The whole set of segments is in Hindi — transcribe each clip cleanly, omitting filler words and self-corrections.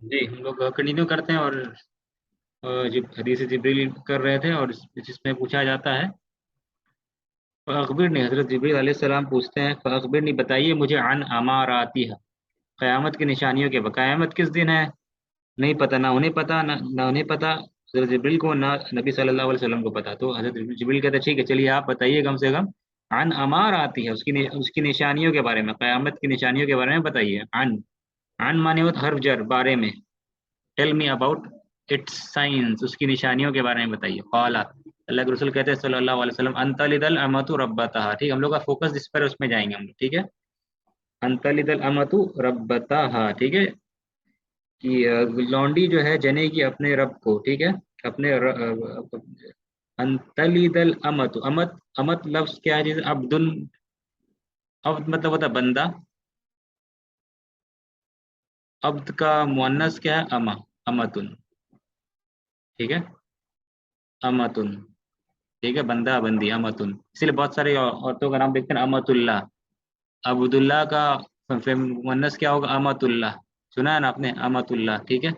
जी हम लोग कंटिन्यू करते हैं। और जो हदीस जिब्रील कर रहे थे, और जिसमें पूछा जाता है, फ़अख़बिरनी, हज़रत जिब्रील अलैहिस्सलाम पूछते हैं, फ़अख़बिरनी, बताइए मुझे, अन अमारातिहा, क़यामत की निशानियों के। क़यामत किस दिन है नहीं पता, ना उन्हें पता, ना उन्हें पता, हज़रत जिब्रील को, ना नबी सल्लल्लाहु अलैहि वसल्लम को पता। तो हज़रत जिब्रील कहते हैं ठीक है, चलिए आप बताइए कम से कम, अन अमारातिहा, उसकी निशानियों के बारे में, क़यामत की निशानियों के बारे में बताइए। अन माने होता हर्फ जर, बारे में। Tell me about its science, उसकी निशानियों के बारे में बताइए। क़ाला, अल्लाह के रसूल कहते हैं सल्लल्लाहु अलैहि वसल्लम, अन तलिदल अमतु रब्बतहा। ठीक, हम लोग का फोकस इस पर, उसमें जाएंगे हम लोग। ठीक है, अन तलिदल अमतु रब्बतहा। ठीक है, कि लौंडी जो है जनेगी अपने रब को। ठीक है, अपने अन तलिदल अमतु, अमत लफ्ज क्या है? जैसे अब्दुल, अब्द मतलब होता है बंदा। अब्द का मुअन्नस क्या है? अमा, अमतुन। ठीक है, अमतुन। ठीक है, बंदा बंदी, अमतुन। इसलिए बहुत सारे औरतों का नाम देखते हैं अमतुल्लाह। अब्दुल्लाह का मुअन्नस क्या होगा? अमतुल्लाह। सुना है ना आपने, अमतुल्लाह। ठीक है,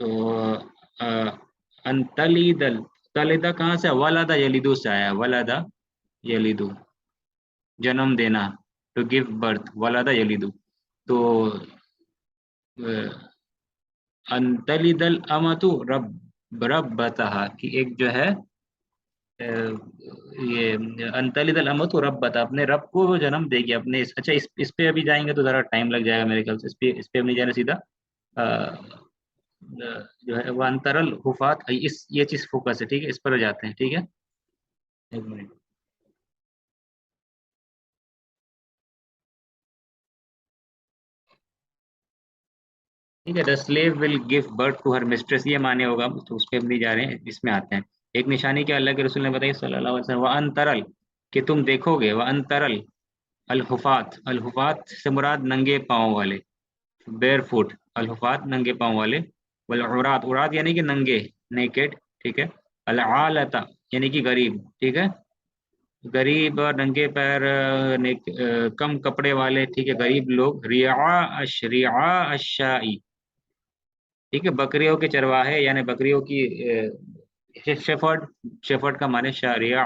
तो अ, अनतलीदल, तलिदा कहाँ से? वलादा यलिदु से आया, वलादा यलिदु, जन्म देना, टू गिव बर्थ, वलादा यलिदु। तो अनतलिदल अमतु रब रब्बतहा, कि एक जो है ये अनतलिदल अमतु रब्बतहा, अपने रब को वो जन्म देगी अपने। अच्छा, इस पे अभी जाएंगे तो जरा टाइम लग जाएगा मेरे ख्याल से। इस पे अब नहीं जाना, सीधा जो है वो अंतरल हुफात, ये चीज फोकस है। ठीक है, इस पर जाते हैं। ठीक है, एक मिनट। ठीक है, the slave will give birth to her mistress, ये माने होगा, तो उस पर हम नहीं जा रहे हैं, इसमें आते हैं। एक निशानी क्या अल्लाह के रसूल ने बताई सल्लल्लाहु अलैहि वसल्लम, व अंतरल, कि तुम देखोगे, व अंतरल अलहुफात, अलहुफात से मुराद नंगे पाँव वाले, बेयर फुट, अलहुफात नंगे पाँव वाले, वल उरात, उरात यानी कि नंगे, नेकेड। ठीक है, अल आलता यानी कि गरीब। ठीक है, गरीब और नंगे पैर, कम कपड़े वाले। ठीक है, गरीब लोग, रिया अशाई। ठीक है, बकरियों के चरवाहे, यानी बकरियों की शेफर्ड, शेफर्ड का माने शाह, रिया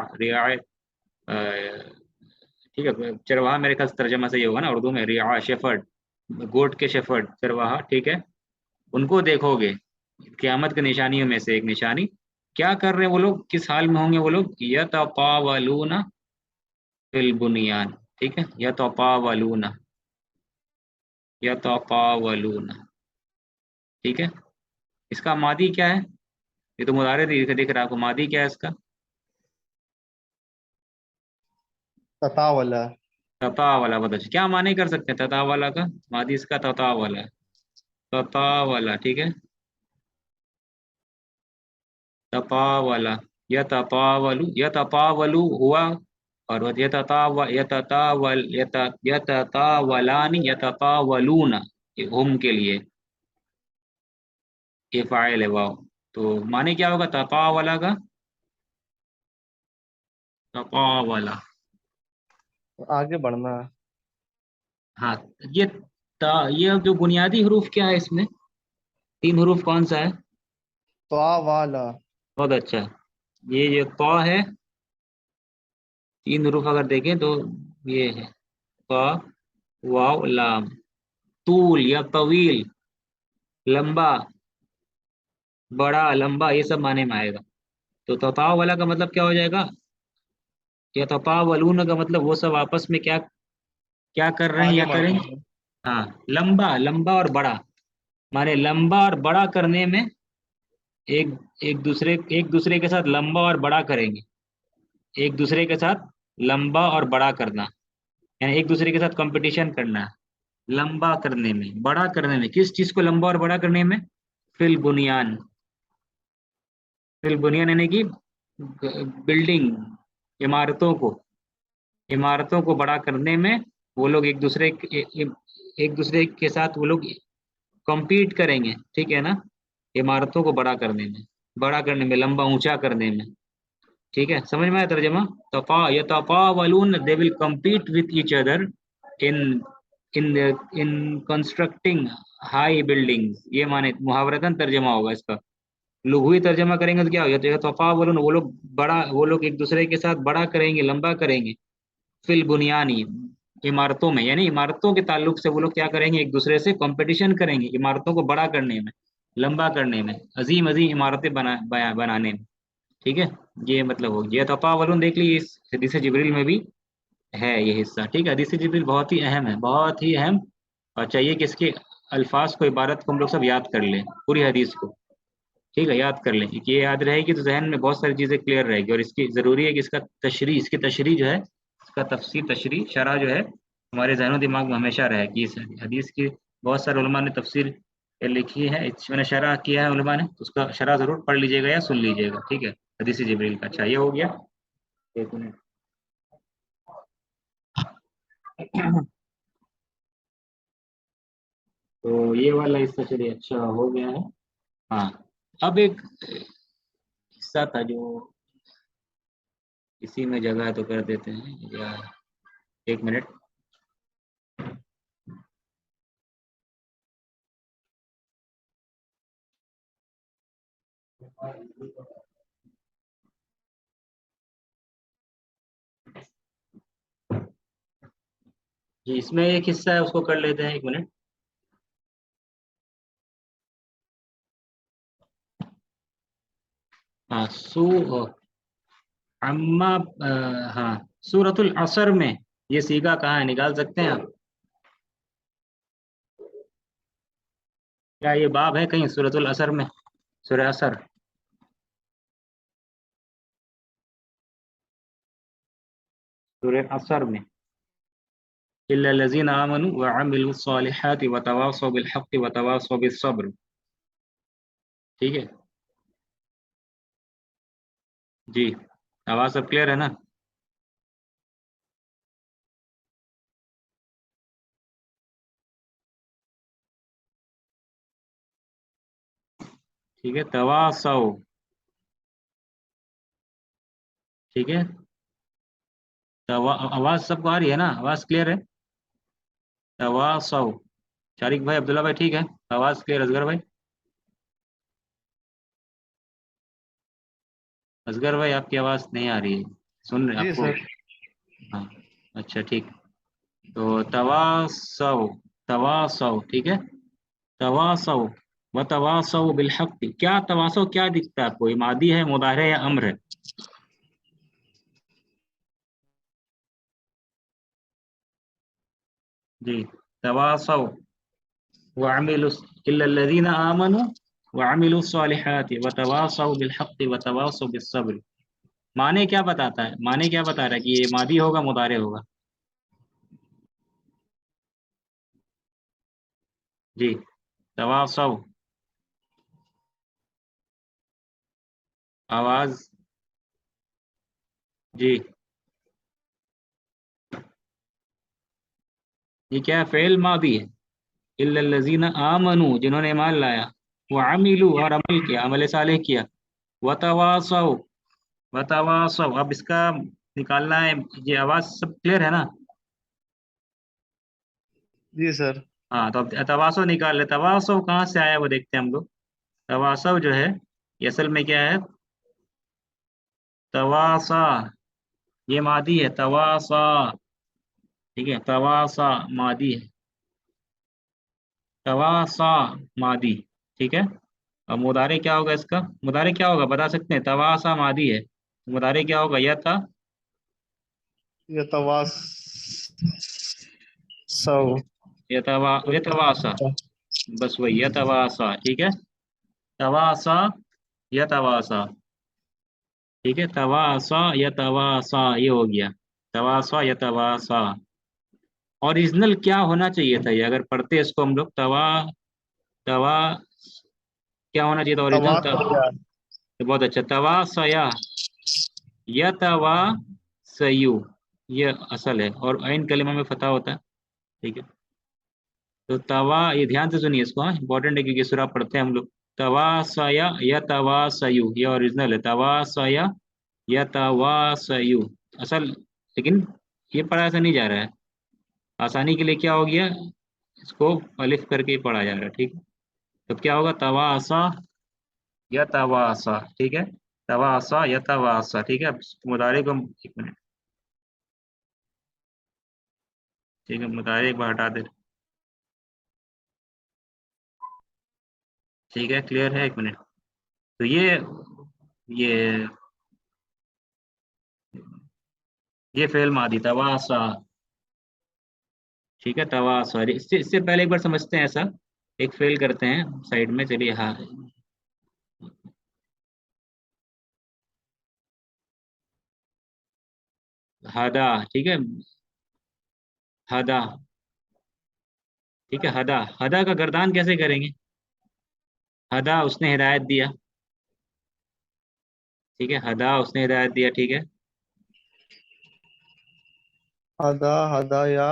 ठीक है, चरवाहा मेरे ख्याल से तर्जमा सही होगा ना उर्दू में, रिया शेफर्ड, गोट के शेफर्ड, चरवाहा। ठीक है, उनको देखोगे। क़यामत की निशानियों में से एक निशानी, क्या कर रहे हैं वो लोग, किस हाल में होंगे वो लोग? यतपावलूना फिल बुनियान। ठीक है, यतपावलूना, यतपावलूना। ठीक है, इसका मादी क्या है? ये तो मुदारे दिख रहा है आपको, मादी क्या है इसका? तता वाला। तता वाला, बताओ क्या माने कर सकते हैं तता वाला का? मादी इसका तता वाला है, तता वाला। ठीक है, तपा वाला, यतपावलु हुआ, और यततावलानी, यततावलूना, ये हम के लिए, ये फाइल है, वाव। तो माने क्या होगा तपा वाला का? तपा वाला। तो आगे बढ़ना है। हाँ, ये ये जो बुनियादी हरूफ क्या है इसमें? तीन हरूफ कौन सा है? तो वाला। बहुत अच्छा, ये जो ता है, तीन हरूफ अगर देखें तो ये है, ता, वाव, लाम। तूल या तवील, लंबा, बड़ा, लंबा, ये सब माने में आएगा। तो तताव वाला का मतलब क्या हो जाएगा? या ततावलून का मतलब वो सब आपस में क्या क्या कर रहे हैं आगे या बढ़ना करेंगे? है। हाँ, लंबा, लंबा और बड़ा, माने लंबा और बड़ा करने में, एक एक दूसरे के साथ लंबा और बड़ा करेंगे। एक दूसरे के साथ लंबा और बड़ा करना, यानी एक दूसरे के साथ कंपटीशन करना, लंबा करने में, बड़ा करने में। किस चीज को लंबा और बड़ा करने में? फिल बुनियान, फिल बुनियान यानी कि बिल्डिंग, इमारतों को, इमारतों को बड़ा करने में वो लोग एक दूसरे के साथ वो लोग compete करेंगे। ठीक है ना, इमारतों को बड़ा करने में, बड़ा करने में, लंबा ऊंचा करने में। ठीक है, समझ में आया तर्जमा? तपा, यतपावलून, they will compete with each other in in in constructing high buildings, ये माने मुहावरतन तर्जमा होगा इसका। लघुई तर्जमा करेंगे तो क्या हो जाएगा, तफावुलन, वो लोग बड़ा, वो लोग एक दूसरे के साथ बड़ा करेंगे, लंबा करेंगे। फिल बुनियानी, इमारतों में, यानी इमारतों के ताल्लुक से वो लोग क्या करेंगे, एक दूसरे से कंपटीशन करेंगे इमारतों को बड़ा करने में, लंबा करने में, अजीम अजीम इमारतें बनाने में। ठीक है, ये मतलब हो गया तफावुलन। देख लीजिए इस हदीस जिब्रील में भी है ये हिस्सा। ठीक है, हदीस जिब्रील बहुत ही अहम है, बहुत ही अहम। और चाहिए कि इसके अल्फाज को, इबारत को हम लोग सब याद कर लें, पूरी हदीस को। ठीक है, याद कर लें कि ये याद रहेगी तो जहन में बहुत सारी चीज़ें क्लियर रहेगी। और इसकी ज़रूरी है कि इसका तशरीह, इसकी तशरीह जो है, इसका तफसीर, तशरीह, शरह जो है, हमारे जहन दिमाग में हमेशा रहे कि इस हदीस की बहुत सारे उलमा ने तफसीर लिखी है, इसमें शरह किया है उलमा ने, तो उसका शरह ज़रूर पढ़ लीजिएगा या सुन लीजिएगा। ठीक है, हदीस जिब्रील का। अच्छा, ये हो गया। एक मिनट। तो ये वाला हिस्सा चलिए अच्छा हो गया है। हाँ, अब एक हिस्सा था जो इसी में जगह तो कर देते हैं या, एक मिनट। जी, इसमें एक हिस्सा है, उसको कर लेते हैं, एक मिनट। हाँ, अम्मा हाँ, सूरतुल असर में ये सीगा कहाँ है, निकाल सकते हैं आप? क्या ये बाब है कहीं सूरतुल असर में, सूरह असर? सूरह असर में इल्ला लज़ीना आमनु व अमिलुस सालिहाति व तवासौ बिल हक़्क़ि व तवासौ बिस सब्र। ठीक है जी, आवाज़ सब क्लियर है ना? ठीक है, तवासौ। ठीक है, आवाज़ सबको आ रही है ना, आवाज़ क्लियर है? तवासौ। शारिक भाई, अब्दुल्ला भाई, ठीक है, आवाज़ क्लियर? असगर भाई, असगर भाई आपकी आवाज़ नहीं आ रही है, सुन रहे जी आपको? सर। हाँ, अच्छा ठीक। तो तवासौ, तवासौ, ठीक है, तवासौ व तवासौ बिल हक़। क्या तवासौ क्या दिखता है आपको, ये मादी है, मुदारे या अम्र है? जी, तवासौ व अमिलु इल्ला लज़ीना आमनु व अमिलु सालिहाति व तवासौ बिल हक़ व तवासौ बिस सब्र। माने क्या बताता है, माने क्या बता रहा है कि ये मादी होगा, मुदारे होगा? जी, तवासौ, आवाज़। जी, ये क्या है, फ़ेल मादी है। इल्लल्लज़ीना आमनू, जिन्होंने ईमान लाया, व अमिलू, और अमल किया, अमल सालेह किया, व तवासौ, व तवासौ। अब इसका निकालना है, ये आवाज़ सब क्लियर है ना? जी सर। हाँ, तो अब तवासौ निकाल ले। तवासौ कहाँ से आया वो देखते हैं हम लोग। तवासौ जो है, ये असल में क्या है, तवासा, ये मादी है, तवासा। ठीक है, तवासा मादी है, तवासा मादी। ठीक है, अब मुदारे क्या होगा इसका, मुदारे क्या होगा बता सकते हैं? तवासा मादी है, मुदारे क्या होगा, यह था, यतवास सौ। यतवासा, बस वही, यतवासा। ठीक है, तवासा, यतवासा। ठीक है, तवासा यतवासा, ये हो गया, तवासा यतवासा। ओरिजिनल क्या होना चाहिए था ये, अगर पढ़ते इसको हम लोग, तवा, तवा, क्या होना चाहिए था ओरिजिनल? तवास हो गया। बहुत अच्छा, तवा सया, यतवा सयु, ये असल है, और ऐन कलिमा में फता होता है। ठीक है, तो तवा, ये ध्यान से सुनिए इसको, हाँ इंपॉर्टेंट है, क्योंकि सूरा पढ़ते हैं हम लोग। तवा सया या तवा सयु, ये ओरिजिनल है, तवा सया या तवा सयु, असल। लेकिन ये पढ़ा ऐसा नहीं जा रहा है। आसानी के लिए क्या हो गया, इसको अलिफ करके ही पढ़ा जा रहा है, ठीक है। तो क्या होगा, तवासा या तवासा, ठीक है। तवासा या तवासा, ठीक है। अब मुदारे को, एक मिनट, ठीक है, मुदारे एक बार हटा दे, ठीक है, क्लियर है, एक मिनट। तो ये ये फेल मादी तवासा, ठीक है, तवासा। इससे पहले एक बार समझते हैं ऐसा, एक फेल करते हैं साइड में, चलिए। हाँ, हदा, ठीक है, हदा, ठीक है, हदा। हदा का गर्दान कैसे करेंगे? हदा, उसने हिदायत दिया, ठीक है, हदा उसने हिदायत दिया, ठीक है। हदा हदाया।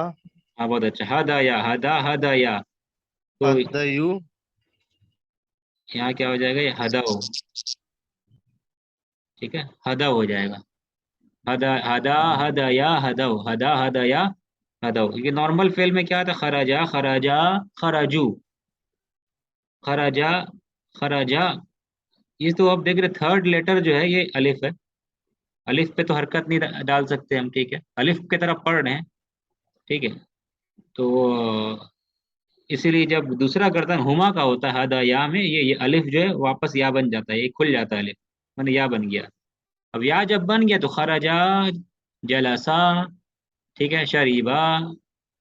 हाँ, बहुत अच्छा, हदाया, हदा हदाया। तो हदयु। यहाँ क्या हो जाएगा, ये हदा हो, ठीक है, हदा हो जाएगा। हदा हदा हदाया हदो, हदा हदाया हदो। ये नॉर्मल फेल में क्या था, खराजा खराजा खराजू, खराजा खराजा। ये तो अब देख रहे, थर्ड लेटर जो है ये अलिफ है। अलिफ पे तो हरकत नहीं डाल सकते हम, ठीक है, अलिफ की तरफ पढ़ रहे हैं, ठीक है। तो इसीलिए जब दूसरा गर्दन हुमा का होता है हदा या में, ये अलिफ जो है वापस या बन जाता है, ये खुल जाता है अलिफ, मैंने या बन गया। अब या जब बन गया तो खराजा, जलसा, ठीक है, शरीबा।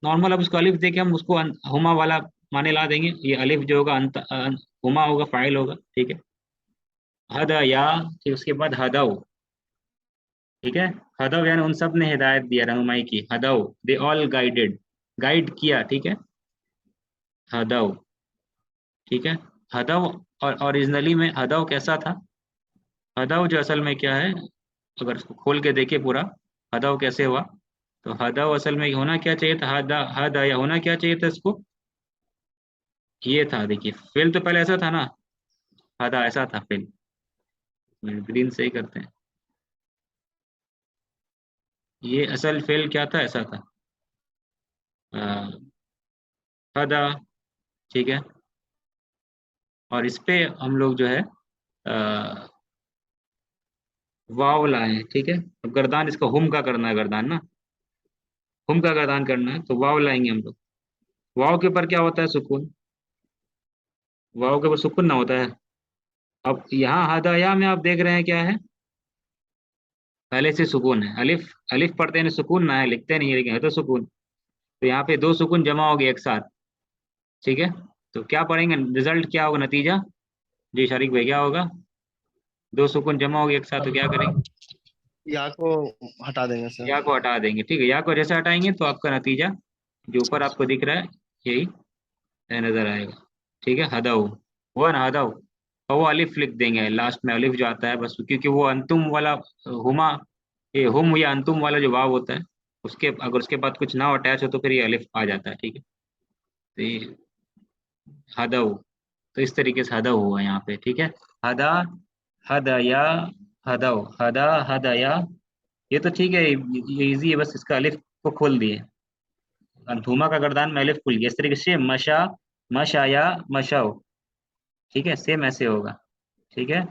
नॉर्मल अब उसको अलिफ देके हम उसको हुमा वाला माने ला देंगे, ये अलिफ जो होगा हुमा होगा, फाइल होगा, ठीक है। हदा या, फिर उसके बाद हदाऊ, ठीक है। हदाऊ यानी उन सब ने हिदायत दिया, रहनुमाई की, हदाऊ, दे ऑल गाइडेड, गाइड किया, ठीक है, हदाऊ, ठीक है। हदाऊ, और ओरिजिनली में हदाऊ कैसा था? हदाऊ जो असल में क्या है, अगर इसको खोल के देखे पूरा, हदाऊ कैसे हुआ, तो हदाऊ असल में होना क्या चाहिए था, हदा हदा या होना क्या चाहिए था इसको, ये था, देखिए फेल तो पहले ऐसा था ना, हदा ऐसा था फेल। ग्रीन से ही करते हैं, ये असल फेल क्या था, ऐसा था, हदा, ठीक है। और इस पे हम लोग जो है वाव लाए हैं, ठीक है। अब गर्दान इसका हुम का करना है, गर्दान ना, हुम का गर्दान करना है, तो वाव लाएंगे हम लोग। वाव के ऊपर क्या होता है, सुकून, वाव के ऊपर सुकून ना होता है। अब यहाँ हदाया में आप देख रहे हैं क्या है, पहले से सुकून है, अलिफ, अलिफ पढ़ते हैं सुकून ना है, लिखते नहीं है लेकिन है तो सुकून। तो यहाँ पे दो सुकून जमा हो गए एक साथ, ठीक है। तो क्या पढ़ेंगे, रिजल्ट क्या होगा, नतीजा, जी शरीक भाई, क्या होगा, दो सुकून जमा हो गए एक साथ, तो क्या करेंगे, या को हटा देंगे सर। या को हटा देंगे, ठीक है। या को जैसे हटाएंगे तो आपका नतीजा जो ऊपर आपको दिख रहा है यही नजर आएगा, ठीक है। हदाऊ हुआ ना, हदाऊ, और वो अलिफ लिख देंगे लास्ट में, अलिफ जो आता है बस, क्योंकि वो अंतुम वाला हुमा, ये हुम या अंतुम वाला जो वाव होता है, उसके अगर उसके बाद कुछ ना अटैच हो तो फिर ये अलिफ आ जाता है, ठीक है। तो ये हदाऊ, तो इस तरीके से हदा हुआ यहाँ पे, ठीक है। हदा हदया हदाऊ, हदा हदया, ये तो ठीक है, ये इजी है, बस इसका अलिफ को खोल दिए, धूमा का गर्दान में अलिफ खुल गया, इस तरीके से मशा, मशाया, मशाओ, ठीक है, सेम ऐसे होगा, ठीक है।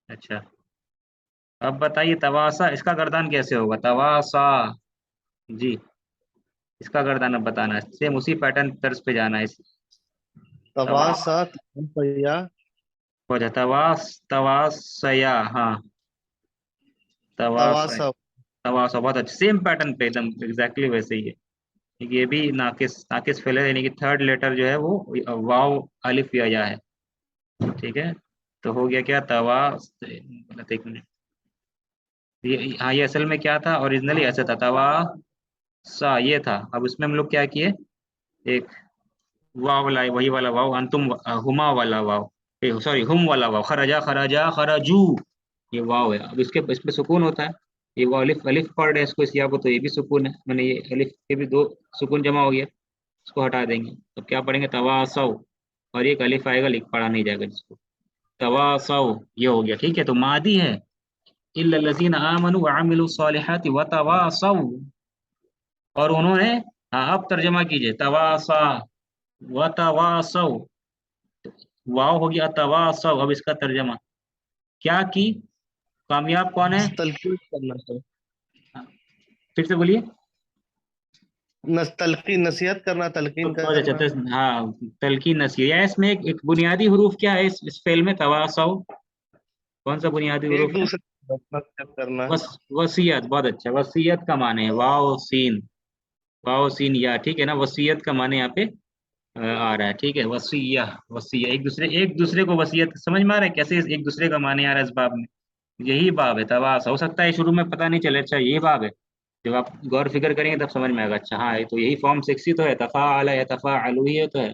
अच्छा, अब बताइए तवासा, इसका गर्दान कैसे होगा, तवासा, जी, इसका गर्दान अब बताना है, सेम उसी पैटर्न तर्ज पे जाना है तवा, तवासा तवैया। हो जाता तवास, तवासया, हाँ, तवास, तवासा। तवासा, बहुत अच्छा, सेम पैटर्न पे एकदम एग्जैक्टली वैसे ही है। ये भी नाकिस, नाकिस फेल है, यानी कि थर्ड लेटर जो है वो वाव अलिफ या है, ठीक है। तो हो गया क्या, तवा, गलत, एक मिनट, ये, हाँ, ये असल में क्या था, ओरिजिनली ऐसा था, तवा सा ये था। अब उसमें हम लोग क्या किए, एक वाव लाए, वही वाला वाव, अंतुम हुमा वाला वाव, सॉरी, हुम वाला वाव, खराजा खराजा खराजू, ये वाव है। अब इसके इसमें सुकून होता है, ये वो अलिफ, अलिफ पढ़ रहे हैं इसको, इस या को, तो ये भी सुकून है, मैंने ये अलिफ के भी दो सुकून जमा हो गया, इसको हटा देंगे। अब क्या पढ़ेंगे, तवासौ, और एक अलिफ आएगा, लिख पढ़ा नहीं जाएगा जिसको, तवासौ, ये हो गया, ठीक है। तो मादी है, इल्लल्लज़ीना आमनु व अमिलु स्सालिहाति व तवासौ, और उन्होंने, हाँ अब तर्जमा कीजिए, तवासा व तवासव, वाव हो गया तवासव, अब इसका तर्जमा क्या की, कामयाब कौन है? तलकीन करना सर। हाँ, फिर से बोलिए। तलकीन नसीहत करना, तो तलकीन बहुत अच्छा, करना। हाँ तलकीन नसीह, या इसमें एक बुनियादी हरूफ क्या है इस फेल में, तवासव, कौन सा बुनियादी एक हरूफ है? दूसरे को नसीहत करना। वसीयत, बहुत अच्छा, वसीयत का माने है वाओ सीन, वाओ सीन या, ठीक है ना, वसीयत का माने यहाँ पे आ रहा है, ठीक है, वसीया, वसीया, एक दूसरे को वसीयत, समझ में आ रहा है कैसे एक दूसरे का माने आ रहा है इस बाब में? यही बाब है तवास, हो सकता है शुरू में पता नहीं चले, अच्छा यही बाब है, जब आप गौर फिक्र करेंगे तब समझ में आएगा, अच्छा हाँ ये तो यही फॉर्म सेक्सी तो है, तफाअल या तफाअलु ही है तो है,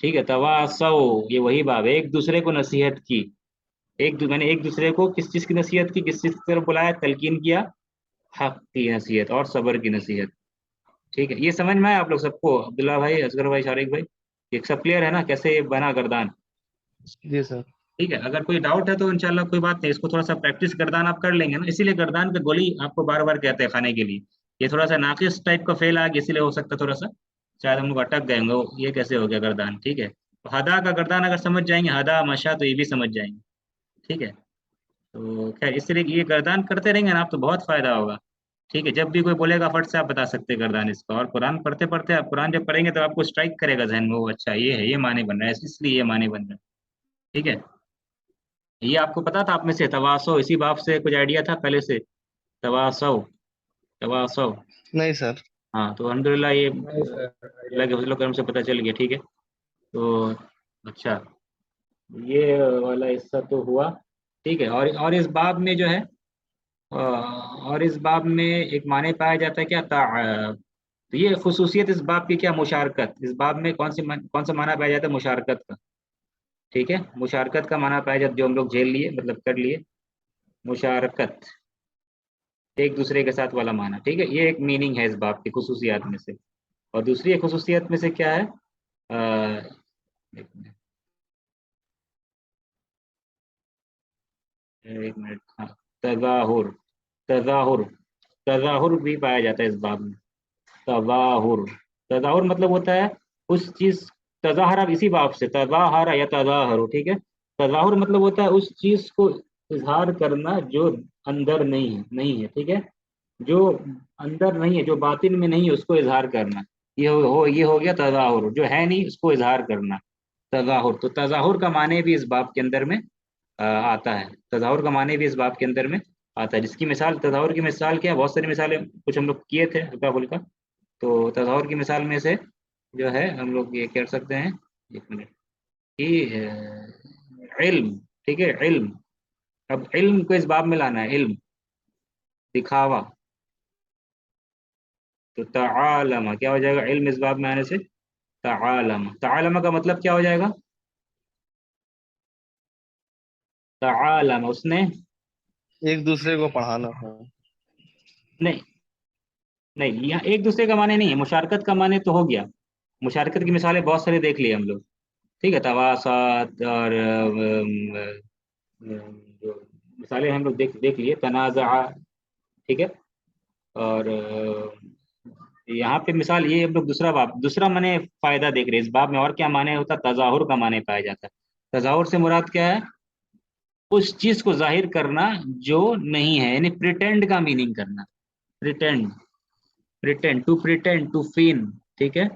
ठीक है, तवासौ, ये वही बाब है, एक दूसरे को नसीहत की, मैंने एक दूसरे को किस चीज की नसीहत की, किस चीज की तरफ बुलाया, तलकीन किया, हक की नसीहत और सब्र की नसीहत, ठीक है, ये समझ में आया आप लोग सबको, अब्दुल्ला भाई, असगर भाई, शारिक भाई, ये सब क्लियर है ना कैसे ये बना गर्दान? जी सर। ठीक है, अगर कोई डाउट है तो इंशाल्लाह कोई बात नहीं, इसको थोड़ा सा प्रैक्टिस गर्दान आप कर लेंगे ना, इसीलिए गर्दान का गोली आपको बार बार कहते हैं खाने के लिए, ये थोड़ा सा नाकिस टाइप का फेल आ गया, इसीलिए हो सकता है थोड़ा सा शायद हम लोग अटक गए होंगे, ये कैसे हो गया गर्दान, ठीक है, तो हदा का गर्दान अगर समझ जाएंगे, हदा मशा, तो ये भी समझ जाएंगे, ठीक है, तो खैर इस तरह की ये गर्दान करते रहेंगे ना आप तो बहुत फायदा होगा, ठीक है, जब भी कोई बोलेगा फट से आप बता सकते हैं गर्दान इसका, और कुरान पढ़ते पढ़ते आप कुरान जब पढ़ेंगे तो आपको स्ट्राइक करेगा जहन में, वो अच्छा ये है, ये माने बन रहा है, इसलिए ये माने बन रहा है, ठीक है, ये आपको पता था आप में से तवासो, इसी बाप से कुछ आइडिया था पहले से, तवासो, तवासो, नहीं सर। हाँ तो अल्हम्दुलिल्लाह ये नहीं सर, अल्लाह के फजल करम से पता चल गया, ठीक है, तो अच्छा, ये वाला हिस्सा तो हुआ, ठीक है, और इस बाब में जो है और इस बाब में एक माने पाया जाता है क्या, तो ये खुसूसियत इस बाब की क्या, मुशारकत, इस बाब में कौन सा माना पाया जाता है, मुशारकत का, ठीक है, मुशारकत का माना पाया जाता, जो हम लोग झेल लिए, मतलब कर लिए, मुशारकत, एक दूसरे के साथ वाला माना, ठीक है, ये एक मीनिंग है इस बाब की खुसूसियात में से, और दूसरी एक खुसूसियत में से क्या है, एक मिनट, एक मिनट, हाँ, तज़ाहुर, तज़ाहुर, तज़ाहुर भी पाया जाता है इस बाब में, तज़ाहुर, तज़ाहुर मतलब होता है उस चीज, तज़ाहरा इसी बाब से, तज़ाहरा या तज़ाहरु, ठीक है, तज़ाहुर मतलब होता है उस चीज को इजहार करना जो अंदर नहीं है, ठीक है, जो अंदर नहीं है, जो बातिन में नहीं है, उसको इजहार करना, ये हो गया तज़ाहुर, जो है नहीं उसको इजहार करना, तज़ाहुर, तो तज़ाहुर का माने भी इस बाब के अंदर में आता है, तज़ाहुर का माने भी इस बाब के अंदर में आता है, जिसकी मिसाल, तज़ाहुर की मिसाल क्या है, बहुत सारी मिसालें कुछ हम लोग किए थे हल्का फुल्का, तो तज़ाहुर की मिसाल में से जो है हम लोग ये कर सकते हैं, एक मिनट, कि इल्म, ठीक है, इल्म, अब इल्म को इस बाब में लाना है, इल्म, दिखावा, तो तालमा क्या हो जाएगा, इल्म इस बाब में आने से तालमा, तालमा का मतलब क्या हो जाएगा, तालमा उसने, एक दूसरे को पढ़ाना है। नहीं, नहीं यहाँ एक दूसरे का माने नहीं है, मुशारकत का माने तो हो गया, मुशारकत की मिसालें बहुत सारे देख लिए हम लोग, ठीक है, तवासात और जो मिसालें हम लोग देख देख लिए, तनाज़ा, ठीक है, और यहाँ पे मिसाल ये हम लोग दूसरा बाब, दूसरा माने फायदा देख रहे हैं इस बाब में, और क्या माने होता है, तज़ाहुर का माने पाया जाता है, तज़ाहुर से मुराद क्या है, उस चीज को जाहिर करना जो नहीं है, यानी प्रिटेंड का मीनिंग करना, प्रिटेंड, प्रिटेंड टू फीन, ठीक है,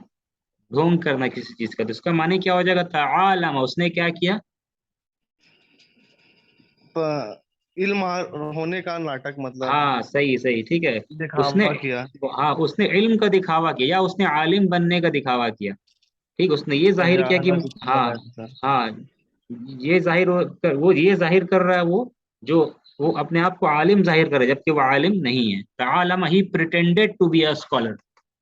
ढोंग करना किसी चीज का, तो इसका माने क्या हो जाएगा, तालमा, उसने क्या किया, इल्म होने का नाटक, मतलब हाँ सही सही, ठीक है, उसने, दिखावा किया। हाँ उसने इल्म का दिखावा किया, या उसने आलिम बनने का दिखावा किया, ठीक, उसने ये जाहिर किया कि, ज्यादा दिखावा हाँ, जाता सर। हाँ, ये जाहिर वो ये जाहिर कर रहा है जो वो अपने आप को आलिम जाहिर कर रहा है, जबकि वो आलिम नहीं है, तालमा he pretended to be a scholar,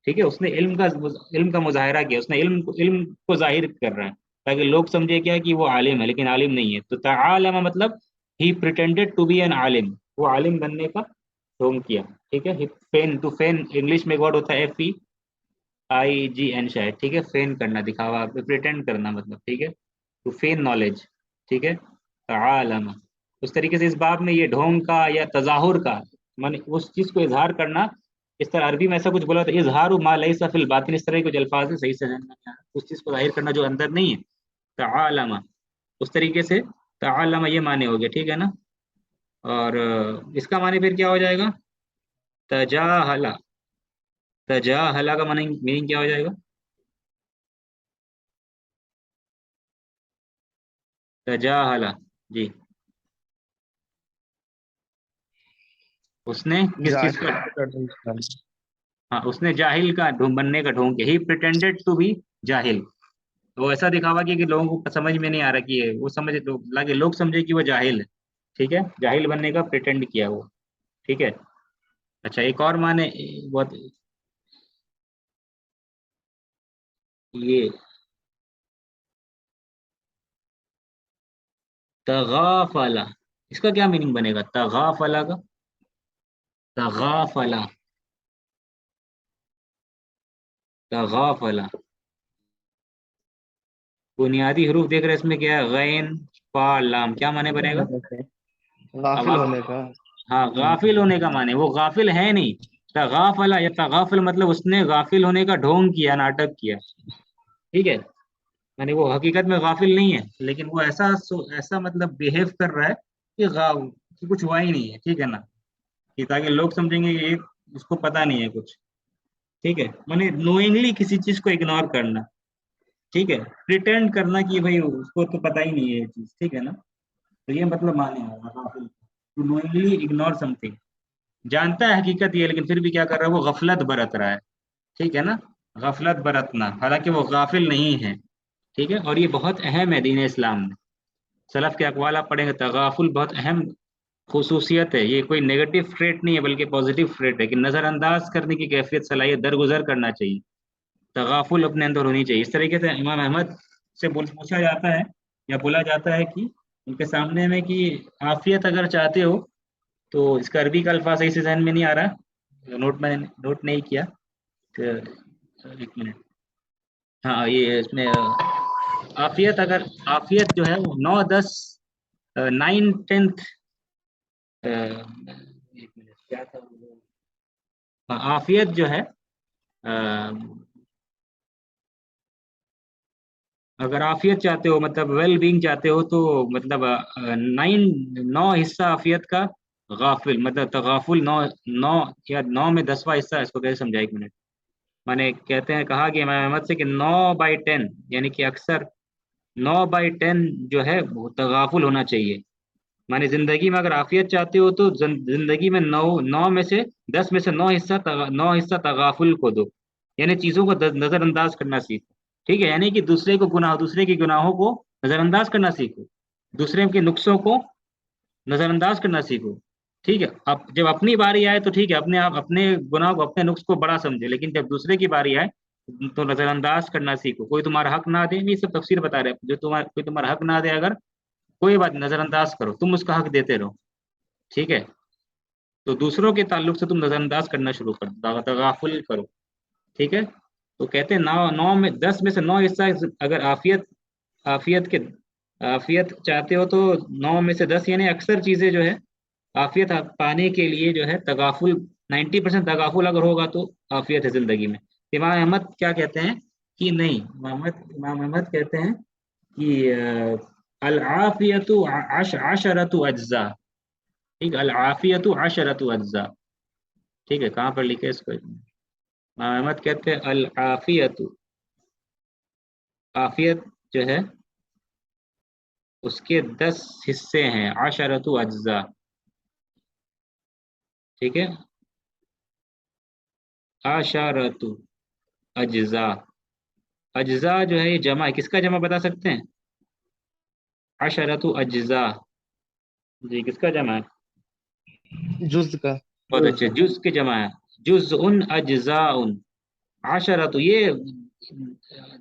ठीक है, उसने इल्म का मुजाहिरा किया, उसने इल्म को जाहिर कर रहा है, ताकि लोग समझे क्या कि वो आलिम है लेकिन आलिम नहीं है, तो तालमा मतलब ही प्रिटेंडेड टू बी एन आलिम, वो आलिम बनने का ढोंग किया, ठीक है, फेन, टू फेन इंग्लिश में वर्ड होता है FEIGN शायद, ठीक है, फेन करना, दिखावा, प्रिटेंड करना मतलब, ठीक है, टू फेन नॉलेज, ठीक है, तालमा, उस तरीके से इस बाब में ये ढोंग का या तजाहुर का माने उस चीज को इजहार करना इस तरह अरबी में ऐसा कुछ बोला तो इजहारू मा लैसा फिल बातिन, इस तरह के कुछ अल्फाज है, सही से नहीं आ रहा। उस चीज को जाहिर करना जो अंदर नहीं है। तआलमा, उस तरीके से तआलमा ये माने हो गए, ठीक है ना। और इसका माने फिर क्या हो जाएगा? तजाहला, तजाहला का माने मीनिंग क्या हो जाएगा? तजाहला, जी। उसने किस चीज का? जाहिल का ढूंढ निकालना। हाँ, उसने जाहिल का ढूंढ बनने का ढोंग किया, ही प्रिटेंडेड टू बी जाहिल। तो ऐसा दिखावा किया कि लोगों को समझ में नहीं आ रहा कि वो समझ लगे, लोग समझे कि वो जाहिल है। ठीक है, जाहिल बनने का प्रिटेंड किया वो। ठीक है। अच्छा, एक और माने बहुत ये तगाफला, इसका क्या मीनिंग बनेगा तगाफला का? तगाफला, तगाफला, बुनियादी हरूफ देख रहे हैं इसमें क्या है? गैन, फा, लाम, क्या माने बनेगा? अब गाफिल आप, होने का। हाँ, गाफिल होने का माने, वो गाफिल है नहीं। तगाफला या तगाफल मतलब उसने गाफिल होने का ढोंग किया, नाटक किया। ठीक है। माने वो हकीकत में गाफिल नहीं है, लेकिन वो ऐसा मतलब बिहेव कर रहा है कि कि कुछ हुआ ही नहीं है, ठीक है ना। कि ताकि लोग समझेंगे कि ये उसको पता नहीं है कुछ। ठीक है, माने नोइंगली किसी चीज को इग्नोर करना। ठीक है, प्रिटेंड करना कि भाई उसको तो पता ही नहीं है ये चीज, ठीक है ना। तो ये मतलब माने होगा गाफिल, टू नोइंगली इग्नोर समथिंग। जानता है हकीकत ये, लेकिन फिर भी क्या कर रहा है? वो गफलत बरत रहा है। ठीक है ना, गफलत बरतना, हालांकि वो गाफिल नहीं है। ठीक है, और ये बहुत अहम है दीन इस्लाम में। सलफ के अकवाल आप पढ़ेंगे, तगाफुल बहुत अहम खुसूसियत है। ये कोई नेगेटिव ट्रेट नहीं है, बल्कि पॉजिटिव ट्रेट है कि नज़रअंदाज करने की कैफियत, सलाहियत, दरगुजर करना चाहिए। तगाफुल अपने अंदर होनी चाहिए। इस तरीके से इमाम अहमद से पूछा जाता है या बोला जाता है कि उनके सामने में कि आफियत अगर चाहते हो, तो इसका अरबी का अल्फाज सही से जहन में नहीं आ रहा, नोट मैंने नोट नहीं किया। तो एक मिनट। हाँ, ये इसमें आफियत, अगर आफियत जो है वो 9 10 नाइन टेंथ, एक मिनट क्या था वो? हाँ, आफियत जो है, अ, अगर आफियत चाहते हो मतलब वेल बीइंग चाहते हो, तो मतलब 9 हिस्सा आफियत का गाफिल, मतलब तगाफुल 9 9, या 9 में 10वां हिस्सा, इसको कैसे समझाए, एक मिनट। माने कहते हैं, कहा कि इमाम अहमद से कि 9/10, यानी कि अक्सर 9/10 जो है वो तगाफुल होना चाहिए। माने जिंदगी में अगर आफियत चाहते हो तो जिंदगी में 9 में से 10 में से 9 हिस्सा 9 हिस्सा तगाफुल को दो। यानी चीजों को नजरअंदाज करना सीखो। ठीक है, यानी कि दूसरे के गुनाहों को नजरअंदाज करना सीखो। दूसरे के नुक्सों को नजरअंदाज करना सीखो। ठीक है, अब जब अपनी बारी आए तो ठीक है, अपने आप अपने गुनाह को, अपने नुक्स को बड़ा समझे, लेकिन जब दूसरे की बारी आए तो नजरअंदाज करना सीखो। कोई तुम्हारा हक ना दे, नहीं, सब तफसीर बता रहे हैं, जो तुम्हारा कोई तुम्हारा हक ना दे अगर, कोई बात नहीं, नजरअंदाज करो, तुम उसका हक देते रहो। ठीक है, तो दूसरों के ताल्लुक से तुम नजरअंदाज करना शुरू कर दो, तगाफुल करो। ठीक है, तो कहते हैं 9 9 में 10 में से 9 हिस्सा, अगर आफियत के आफियत चाहते हो तो 9 में से 10, यानी अक्सर चीजें जो है आफियत पाने के लिए जो है तगाफुल, 90% तगाफुल अगर होगा तो आफियत है जिंदगी में। इमाम अहमद क्या कहते हैं कि नहीं, इमाम अहमद कहते हैं कि अल आफियतु आशरतु अज्जा। ठीक, अल आफियतु आशरतु अज्जा। ठीक है, कहाँ पर लिखे इसको? इमाम अहमद कहते हैं अल आफियतु, आफियत जो है उसके 10 हिस्से हैं, आशरतु अज्जा। ठीक है, आशरतु अज्जा। अज्जा जो है ये जमा है, किसका जमा बता सकते हैं? अशरतु अज्जा, जी, किसका जमा है? जुज का। बहुत अच्छे, जुज के जमा है। जुज उन अज्जाउन। आशरतु ये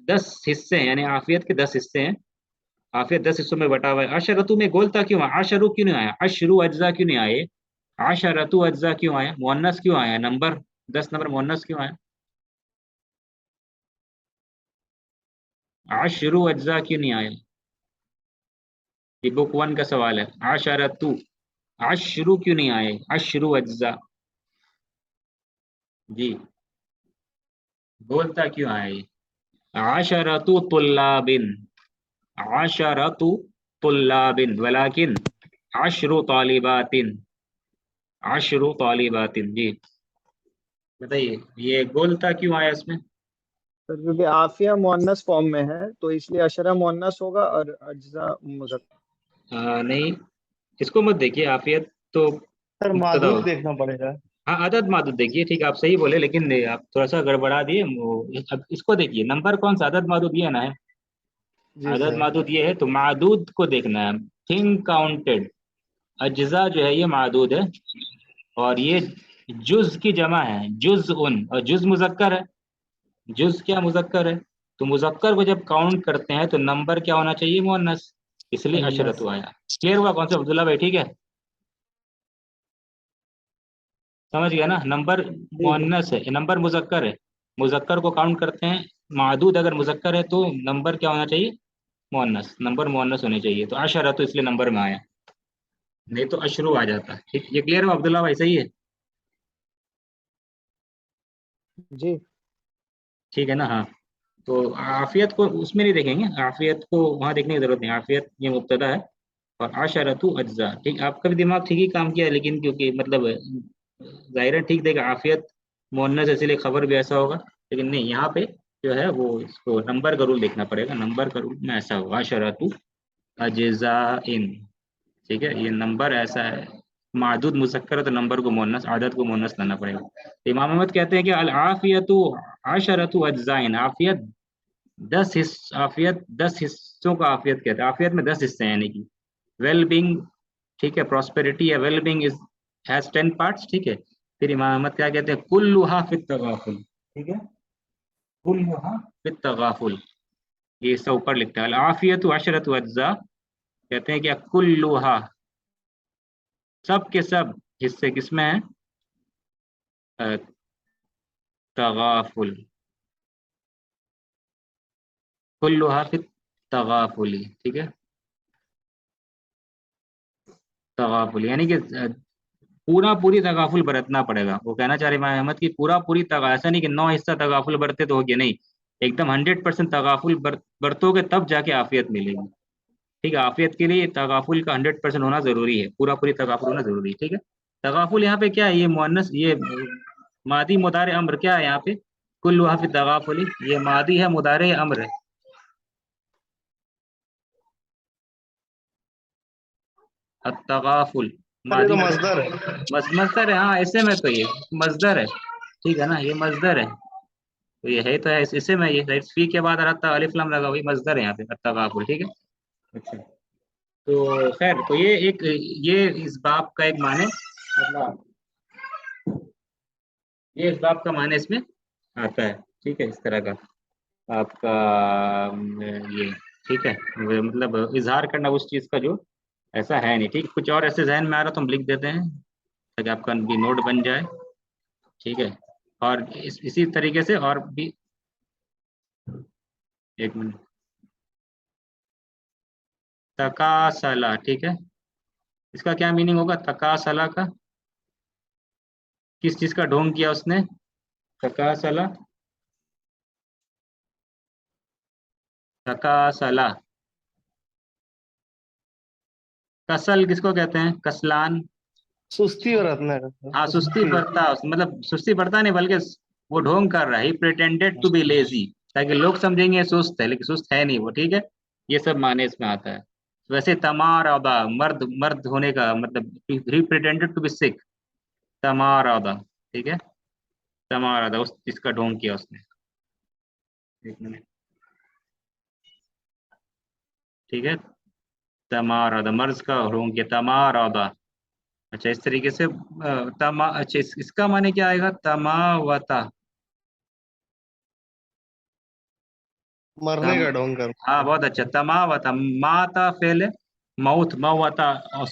10 हिस्से हैं, यानी आफियत के 10 हिस्से हैं। आफियत 10 हिस्सों में बटा हुआ है। अशरतु में गोलता क्यों है? अशरु क्यों नहीं आया? अशरु अज्जा क्यों नहीं आए? आशरतु अज्जा क्यों आया? मुअन्नस क्यों आया? नंबर 10 नंबर मुअन्नस क्यों आया? अशरु अज्जा क्यों नहीं आया? ये बुक 1 का सवाल है। आशरतु, अशरु क्यों नहीं आए? अशरु अज्जा। जी, बोलता क्यों है ये? आशरतु तुल्लाबिन, आशरतु तुल्लाबिन वलाकिन अशरु तालिबातिन, अशरु तालिबातिन। जी बताइए, ये बोलता क्यों आया इसमें? सर क्योंकि आफिया मुअन्नस फॉर्म में है तो इसलिए अशरा मुअन्नस होगा और अज्जा मुज़क्कर। नहीं, इसको मत देखिए, आफियत तो सर मुब्तदा मादूद हो। देखना पड़ेगा। हाँ, अदद मादुद देखिए, ठीक है, आप सही बोले, लेकिन आप थोड़ा सा गड़बड़ा दिए अब इसको देखिए, नंबर कौन सा, अदद मादुद ये ना है। जी अदद सर। मादुद ये है, तो मादूद को देखना है। थिंग काउंटेड, अज्जा जो है ये मादूद है, और ये जुज की जमा है, जुज उन, और जुज मुजक्कर है। जुज क्या मुजक्कर है, तो मुजक्कर को जब काउंट करते हैं तो नंबर क्या होना चाहिए, मुअन्नस, इसलिए मुअन्नस। अशरत आया। क्लियर हुआ कौन सा, अब्दुल्ला भाई, ठीक है, समझ गया ना? नंबर जी जी। मुअन्नस है, नंबर मुजक्कर है, मुजक्कर को काउंट करते हैं। मादूद अगर मुजक्कर है तो नंबर क्या होना चाहिए, मुअन्नस, नंबर मुअन्नस होने चाहिए, तो अशरा तो इसलिए नंबर में आया, नहीं तो अशरु आ जाता। ठीक, ये क्लियर हुआ अब्दुल्ला भाई, सही है? जी ठीक है ना? हाँ, तो आफियत को उसमें नहीं देखेंगे, आफियत को वहां देखने की जरूरत नहीं, आफियत ये मुब्तदा है, और आशरतु अज्जा। ठीक, आपका भी दिमाग ठीक ही काम किया है, लेकिन क्योंकि मतलब जाहिर है ठीक देगा, आफियत मुअन्नस है, इसलिए खबर भी ऐसा होगा, लेकिन नहीं, यहाँ पे जो है वो इसको नंबर का रूल देखना पड़ेगा, नंबर का रूल में ऐसा होगा, आशरतु अज्जा इन। ठीक है, ये नंबर ऐसा है, मादूद मुजक्कर है तो नंबर को मुअन्नस, आदत को मुअन्नस लाना पड़ेगा। तो इमाम अहमद कहते हैं कि अल आफियतु आशरतु अज्जाइन, आफियत 10 हिस्स, आफियत 10 हिस्सों का आफियत कहते हैं, आफियत में 10 हिस्से हैं, यानी कि वेल बींग, ठीक है, प्रॉस्पेरिटी या well being is has 10 parts. ठीक है, फिर इमाम अहमद क्या कहते हैं, कुल्लुहा फित तगाफुल, ठीक है, कुल्लुहा फित तगाफुल, ये सब ऊपर लिखता है, अल आफियतु अशरतु अज्जा, कहते हैं कि कुल्लुहा, सब के सब हिस्से किसमें हैं, अ, तगाफुल, कुल्लुहा फित तगाफुली, ठीक है, तगाफुल यानी कि पूरा पूरी तगाफुल बरतना पड़ेगा। वो कहना चाह रहे इमाम अहमद की पूरा पूरी तगा, ऐसा नहीं कि 9 हिस्सा तगाफुल बरते तो हो गया, नहीं, एकदम 100% तगाफुल बरतोगे तब जाके आफियत मिलेगी। ठीक है, आफियत के लिए तगाफुल का 100% होना जरूरी है, पूरा पूरी तगाफुल होना जरूरी है। ठीक है, तगाफुल यहाँ पे क्या है, ये मुअन्नस, ये मादी मुदारे अम्र क्या है यहाँ पे, कुल वहाफि तगाफुली, ये मादी है, मुदारे अम्र है, तगाफुल सर ये मादी तो मजदर है। मजदर है, हाँ ऐसे में तो ये मजदर है, ठीक है ना, ये मजदर है, तो ये है तो है, इसे में ये फी के बाद रहता अलिफ लम लगा, वही मजदर है यहाँ पे तगाफुल। ठीक है, अच्छा, तो खैर, तो ये एक, ये इस बाप का एक माने, मतलब ये इस बाप का माने इसमें आता है। ठीक है, इस तरह का आपका ये, ठीक है, वो मतलब इजहार करना उस चीज का जो ऐसा है नहीं। ठीक, कुछ और ऐसे जहन में आ रहा तो हम लिख देते हैं, ताकि आपका भी नोट बन जाए। ठीक है, और इसी तरीके से और भी, एक मिनट, तकासला, ठीक है, इसका क्या मीनिंग होगा तकासला का, किस चीज का ढोंग किया उसने, तकासला, तकासला, कसल किसको कहते हैं, कसलान, सुस्ती बरतना है सर, हाँ, सुस्ती सुस्ती। बरता, मतलब सुस्ती बरता नहीं, बल्कि वो ढोंग कर रहा है, he pretended to be lazy, ताकि लोग समझेंगे ये सुस्त है, लेकिन सुस्त है नहीं वो। ठीक है, ये सब माने इसमें आता है। वैसे तमारादा, मर्द, मर्द होने का मतलब, ही प्रिटेंडेड टू बी सिक, तमारादा, ठीक है, तमारादा, उस जिसका ढोंग किया उसने। एक मिनट, ठीक है, तमारादा, मर्ज का ढोंग किया, तमारादा। अच्छा, इस तरीके से अच्छा, इसका माने क्या आएगा, तमावता, मरने तम, का ढोंग कर। हाँ बहुत अच्छा, तमावता, माता फेल, माउथ, मवाता,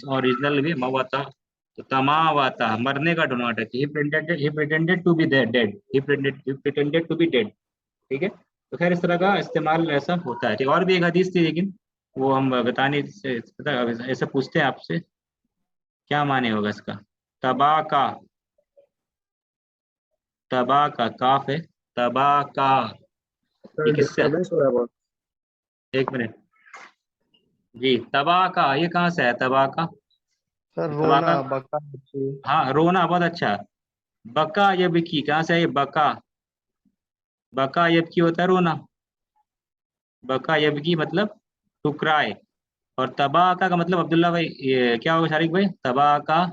ओरिजिनल भी मवाता, तो तमावता मरने का ढूंढना है, he pretended to be dead, he pretended to be dead. ठीक है, तो खैर इस तरह का इस्तेमाल ऐसा होता है। ठीक, और भी एक हदीस थी, लेकिन वो हम बताने से पता, ऐसा पूछते हैं आपसे, क्या माने होगा इसका, तबा का, तबा का काफ है, तबा का, ये सर किससे है? डिस्टरबेंस हो रहा है बहुत। एक मिनट जी, तबा का ये कहाँ से है? तबा का, सर तबा रोना का, बका बच्ची। हाँ रोना, बहुत अच्छा। बका यबकी कहाँ से है? ये बका, बका यबकी होता है रोना, बका यबकी मतलब ठुकराए। और तबाका का मतलब अब्दुल्ला भाई ये क्या होगा शारिक भाई? तबाका,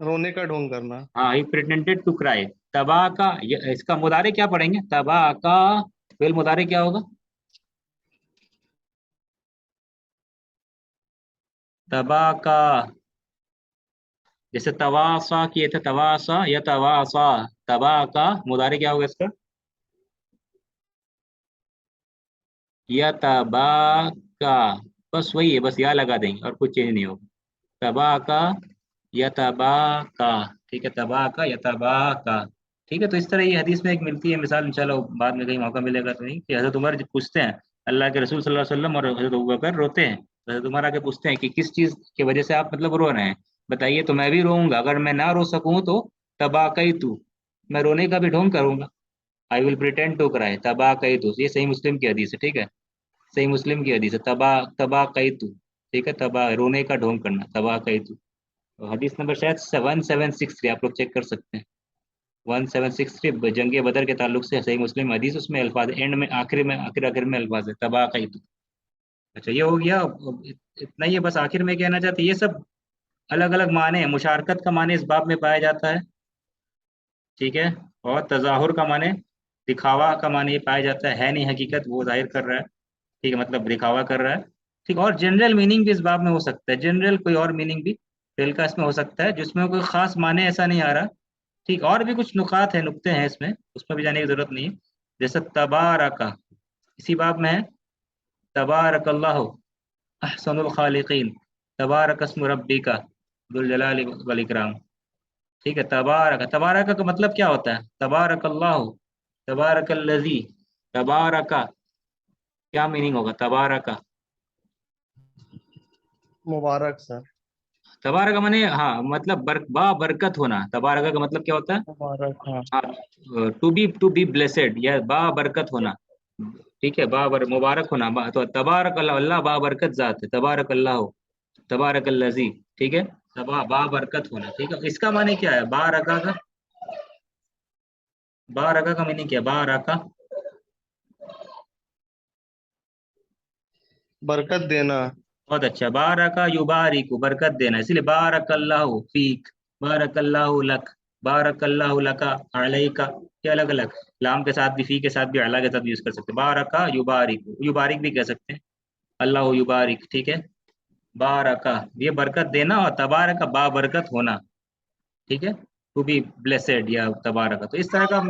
रोने का ढोंग करना। हाँ ही प्रिटेंडेड टू क्राई। तबाका, ये इसका मुदारे क्या पढ़ेंगे? तबाका फिर मुदारे क्या होगा? तबाका, जैसे तवासा किए थे, तवासा या तवासा, तबाका मुदारे क्या होगा इसका? या तबाका, बस वही है, बस या लगा देंगे और कुछ चेंज नहीं होगा। तबाका या तबाका, ठीक है, तबाका या तबाका। ठीक है, तो इस तरह ये हदीस में एक मिलती है मिसाल, इंशाल्लाह बाद में कहीं मौका मिलेगा तो नहीं, कि हजरत उमर जब पूछते हैं, अल्लाह के रसूल सल्लल्लाहु अलैहि वसल्लम और हजरत अबू बकर रोते हैं, तो हजरत उमर आके पूछते हैं कि किस चीज की वजह से आप मतलब रो रहे हैं, बताइए तो मैं भी रोऊंगा, अगर मैं ना रो सकूं तो तबाकई तू, मैं रोने का भी ढोंग करूंगा, I will pretend to cry, तबाकई तू। ये सही मुस्लिम की हदीस है, ठीक है, सही मुस्लिम की हदीस है, तबाकई तू, ठीक है, तबा रोने का ढोंग करना, तबाकई तू। तो हदीस नंबर शायद 1763, आप लोग चेक कर सकते हैं, 1763 जंग बदर के ताल्लुक से सही मुस्लिम हदीस, उसमें अल्फाज एंड में, आखिर में, आखिर आखिर में अल्फाज है तबाकईतु। अच्छा ये हो गया, अब इतना ही है बस। आखिर में कहना चाहते हैं, ये सब अलग अलग माने हैं, मुशारकत का माने इस बाब में पाया जाता है, ठीक है, और तजाहुर का माने, दिखावा का माने ये पाया जाता है नहीं हकीकत वो जाहिर कर रहा है, ठीक है, मतलब दिखावा कर रहा है, ठीक। और जनरल मीनिंग भी इस बाब में हो सकता है, जनरल कोई और मीनिंग भी फेल का इसमें हो सकता है, जिसमें कोई खास माने ऐसा नहीं आ रहा, ठीक। और भी कुछ नुकात है, नुक्ते हैं इसमें, उसमें भी जाने की जरूरत नहीं है। जैसे तबारका, इसी बाब में है, तबारकल्लाहु अहसनुल खालिकीन, तबारक अस्मु रब्बिका दुल जलाली वल इकराम, ठीक है। तबारक, तबारक का मतलब क्या होता है? तबारकल्लाहु, तबारकल्लजी, तबारका, क्या मीनिंग होगा तबारका? मुबारक सर। तबारक माने, हाँ मतलब बा बरकत होना, तबारक का मतलब क्या होता है? मुबारक हाँ। हाँ, टू बी ब्लेसेड या बा बरकत होना, ठीक है, मुबारक होना, तो तबारक अल्लाह, अल्लाह बा बरकत जात है, तबारक अल्लाह, तबारक अल्लजी, ठीक है, बा बरकत होना, ठीक है। इसका माने क्या है? बा रका का मीनिंग क्या है? बा रका, बरकत देना। बहुत अच्छा, बारका युबारिकु, बरकत देना, इसलिए बारकल्लाहु फीक, बारकल्लाहु लक, बारकल्लाहु लका, अलैका, ये अलग अलग, लाम के साथ भी, फी के साथ भी, अला के साथ भी यूज कर सकते हैं, बारका युबारिकु, युबारिक भी कह सकते हैं, अल्लाह युबारिक, ठीक है। बारका ये बरकत देना, और तबारका बा बरकत होना, ठीक है, टू बी ब्लेसेड या तबारका। तो इस तरह का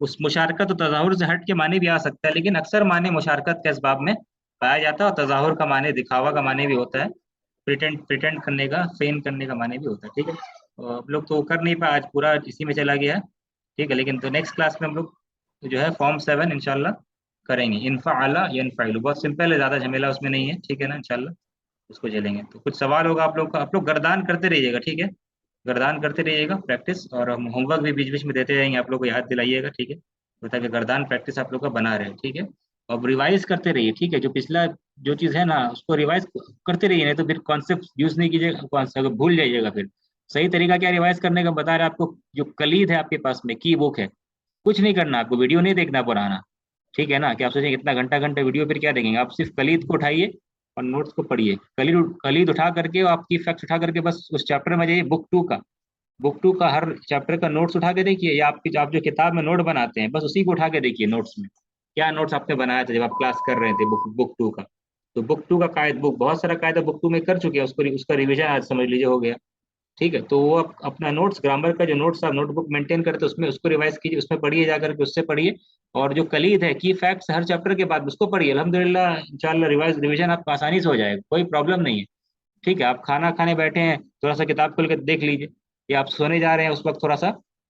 उस मुशारकत और तजाहुर से हट के माने भी आ सकता है, लेकिन अक्सर माने मुशारकत के इसबाब में पाया जाता है, और तजाहुर का माने दिखावा का माने भी होता है, प्रिटेंड प्रिटेंड करने का, फेन करने का माने भी होता है, ठीक है। तो हम लोग तो कर नहीं पाए, आज पूरा इसी में चला गया है, ठीक है, लेकिन तो नेक्स्ट क्लास में हम लोग जो है फॉर्म 7 इंशाल्लाह करेंगे, इनफ़अला यनफ़अलु, बहुत सिंपल है, ज़्यादा झमेला उसमें नहीं है, ठीक है ना, इंशाल्लाह उसको झेलेंगे। तो कुछ सवाल होगा आप लोग का, आप लोग गर्दान करते रहिएगा, ठीक है, गर्दान करते रहिएगा प्रैक्टिस, और हम होमवर्क भी बीच बीच में देते रहेंगे, आप लोग को याद दिलाइएगा, ठीक है, तो ताकि गर्दान प्रैक्टिस आप लोग का बना रहे, ठीक है। और रिवाइज करते रहिए, ठीक है, जो पिछला जो चीज़ है ना उसको रिवाइज करते रहिए, नहीं तो फिर कॉन्सेप्ट यूज नहीं कीजिएगा, कॉन्सेप्ट भूल जाइएगा फिर। सही तरीका क्या रिवाइज करने का बता रहे हैं आपको, जो कलीद है आपके पास में, की बुक है, कुछ नहीं करना आपको, वीडियो नहीं देखना पुराना, ठीक है ना, कि आप सोचेंगे इतना घंटा घंटा वीडियो फिर क्या देखेंगे, आप सिर्फ कलीद को उठाइए और नोट्स को पढ़िए, कलीद कलीद उठा करके, और आपकी फैक्ट्स उठा करके बस उस चैप्टर में जाइए, बुक 2 का हर चैप्टर का नोट्स उठा के देखिए, या आपकी आप जो किताब में नोट बनाते हैं बस उसी को उठा के देखिए, नोट्स में क्या नोट्स आपने बनाया था जब आप क्लास कर रहे थे बुक 2 का। तो बुक 2 का कायद, बुक बहुत सारा कायदा बुक 2 में कर चुके हैं, उसको उसका रिवीजन आज समझ लीजिए हो गया, ठीक है। तो वो अपना नोट्स, ग्रामर का जो नोट्स आप नोटबुक मेंटेन करते हैं उसमें उसको रिवाइज कीजिए, उसमें पढ़िए जा करके, उससे पढ़िए, और जो कलीद है की फैक्ट्स हर चैप्टर के बाद उसको पढ़िए, अल्हम्दुलिल्लाह इंशाल्लाह रिवाइज रिवीजन आपका आसानी से हो जाएगा, कोई प्रॉब्लम नहीं है, ठीक है। आप खाना खाने बैठे हैं, थोड़ा सा किताब खोल के देख लीजिए, या आप सोने जा रहे हैं उस वक्त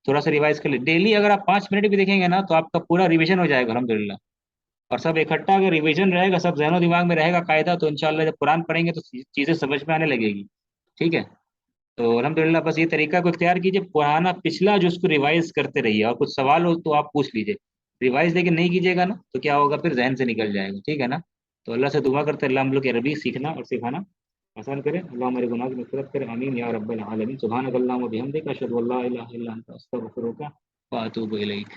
थोड़ा सा रिवाइज कर लीजिए, डेली अगर आप 5 मिनट भी देखेंगे ना तो आपका पूरा रिवीजन हो जाएगा अल्हम्दुलिल्लाह। और सब इकट्ठा अगर रिवीजन रहेगा, सब जहनो दिमाग में रहेगा कायदा, तो इंशाल्लाह जब कुरान पढ़ेंगे तो चीजें समझ में आने लगेगी, ठीक है। तो अल्हम्दुलिल्लाह बस ये तरीका को इख्तियार कीजिए, पुराना पिछला जो उसको रिवाइज करते रहिए, और कुछ सवाल हो तो आप पूछ लीजिए। रिवाइज लेकिन नहीं कीजिएगा ना तो क्या होगा, फिर जहन से निकल जाएगा, ठीक है ना। तो अल्लाह से दुआ करते हैं अल्लाह हम लोग की अरबी सीखना और सिखाना आसान करे। अल्लाह हमारे गुनाह की मग़फ़िरत करे, आमीन या रब्बल आलमीन। सुब्हानक अल्लाहुम्मा व बिहम्दिका अशहदु अल्ला इलाहा इल्ला अंता अस्तगफिरुका व अतूबु इलैक।